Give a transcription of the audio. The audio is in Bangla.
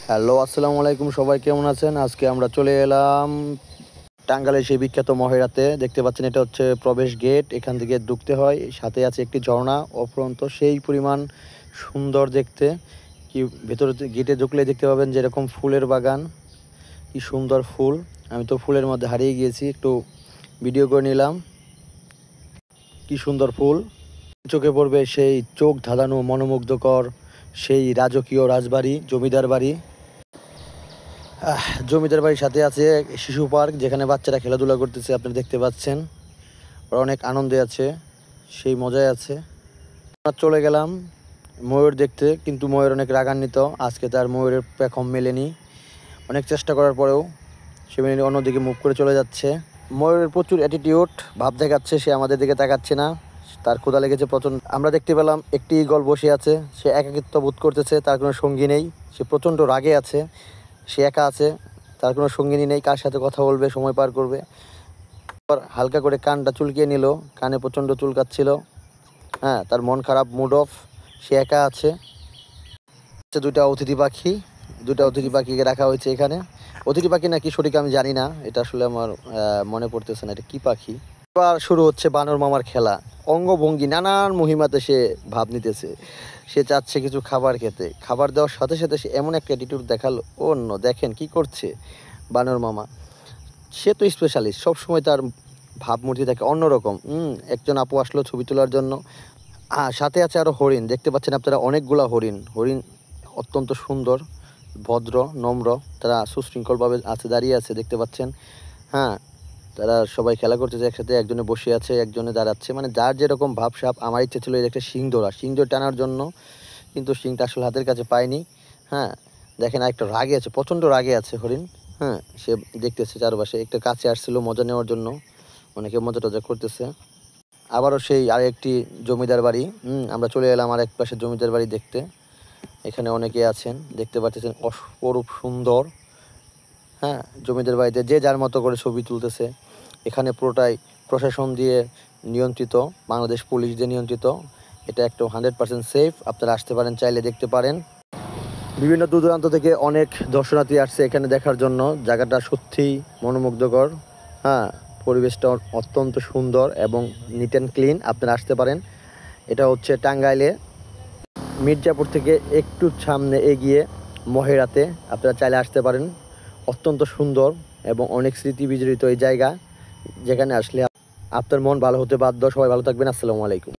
হ্যালো, আসসালামু আলাইকুম। সবাই কেমন আছেন? আজকে আমরা চলে এলাম টাঙ্গাইলের সেই বিখ্যাত মহেরাতে। দেখতে পাচ্ছেন এটা হচ্ছে প্রবেশ গেট। এখান থেকে ঢুকতে হয়। সাথে আছে একটি ঝর্ণা। অফুরন্ত সেই পরিমাণ সুন্দর দেখতে। কি ভেতরে গেটে ঢুকলে দেখতে পাবেন যে এরকম ফুলের বাগান। কি সুন্দর ফুল। আমি তো ফুলের মধ্যে হারিয়ে গিয়েছি। একটু ভিডিও করে নিলাম। কি সুন্দর ফুল। চোখে পড়বে সেই চোখ ধাঁধানো মনোমুগ্ধকর সেই রাজকীয় রাজবাড়ি, জমিদার বাড়ি। জমিদার বাড়ির সাথে আছে শিশু পার্ক, যেখানে বাচ্চারা খেলাধুলা করতেছে। আপনারা দেখতে পাচ্ছেন, ওরা অনেক আনন্দে আছে, সেই মজায় আছে। আমরা চলে গেলাম ময়ূর দেখতে, কিন্তু ময়ূর অনেক রাগান্বিত। আজকে তার ময়ূরের পেখম মেলেনি। অনেক চেষ্টা করার পরেও সে মেলেনি, অন্যদিকে মুভ করে চলে যাচ্ছে। ময়ূরের প্রচুর অ্যাটিটিউড, ভাব দেখাচ্ছে। সে আমাদের দিকে তাকাচ্ছে না, তার ক্ষুধা লেগেছে প্রচণ্ড। আমরা দেখতে পেলাম একটি ঈগল বসে আছে। সে একাকিত্ব বোধ করতেছে, তার কোনো সঙ্গী নেই। সে প্রচণ্ড রাগে আছে, সে একা আছে, তার কোনো সঙ্গিনী নেই। কার সাথে কথা বলবে, সময় পার করবে। আবার হালকা করে কানটা চুলকিয়ে নিল, কানে প্রচণ্ড চুলকাচ্ছিল। হ্যাঁ, তার মন খারাপ, মুড অফ। সে একা আছে। দুটা অতিথি পাখিকে রাখা হয়েছে এখানে। অতিথি পাখি নাকি সঠিক আমি জানি না, এটা আসলে আমার মনে পড়তেছে না এটা কি পাখি। এবার শুরু হচ্ছে বানর মামার খেলা। অঙ্গভঙ্গি নানান মহিমাতে সে ভাব নিতেছে। সে চাচ্ছে কিছু খাবার খেতে। খাবার দেওয়ার সাথে সাথে সে এমন একটা অ্যাটিটিউড দেখালো। অন্য দেখেন কি করছে বানর মামা। সে তো স্পেশালিস্ট, সবসময় তার ভাবমূর্তি থাকে অন্যরকম। একজন আপু আসলো ছবি তোলার জন্য। সাথে আছে আরও হরিণ। দেখতে পাচ্ছেন আপনারা অনেকগুলা হরিণ। হরিণ অত্যন্ত সুন্দর, ভদ্র, নম্র। তারা সুশৃঙ্খলভাবে দাঁড়িয়ে আছে, দেখতে পাচ্ছেন। হ্যাঁ, তারা সবাই খেলা করতেছে একসাথে। একজনে বসে আছে, একজনে দাঁড়াচ্ছে, মানে যার যেরকম ভাবসাব। আমার ইচ্ছে ছিল একটা শিং ধরা, শিং ধরে টানার জন্য, কিন্তু শিংটা আসলে হাতের কাছে পাইনি। হ্যাঁ, দেখেন আরেকটা রাগে আছে, প্রচণ্ড রাগে আছে হরিণ। হ্যাঁ, সে দেখতেছে চারপাশে। একটা কাছে আসছিল মজা নেওয়ার জন্য, অনেকে মজা টজা করতেছে। আবারও সেই আরেকটি জমিদার বাড়ি। আমরা চলে এলাম আর এক পাশে জমিদার বাড়ি দেখতে। এখানে অনেকে আছেন, দেখতে পাচ্ছেন, অপরূপ সুন্দর। হ্যাঁ, জমিদার বাড়িতে যে যার মতো করে ছবি তুলতেছে। এখানে পুরোটাই প্রশাসন দিয়ে নিয়ন্ত্রিত, বাংলাদেশ পুলিশ দিয়ে নিয়ন্ত্রিত। এটা একটা 100% সেফ। আপনারা আসতে পারেন, চাইলে দেখতে পারেন। বিভিন্ন দূর দূরান্ত থেকে অনেক দর্শনার্থী আসছে এখানে দেখার জন্য। জায়গাটা সত্যিই মনোমুগ্ধকর। হ্যাঁ, পরিবেশটা অত্যন্ত সুন্দর এবং নিট অ্যান্ড ক্লিন। আপনারা আসতে পারেন। এটা হচ্ছে টাঙ্গাইলে মির্জাপুর থেকে একটু সামনে এগিয়ে মহেরাতে। আপনারা চাইলে আসতে পারেন। অত্যন্ত সুন্দর এবং অনেক স্মৃতি বিজড়িত এই জায়গা, যেখানে আসলে আপনার মন ভালো হতে বাধ্য। সবাই ভালো থাকবেন। আসসালামু আলাইকুম।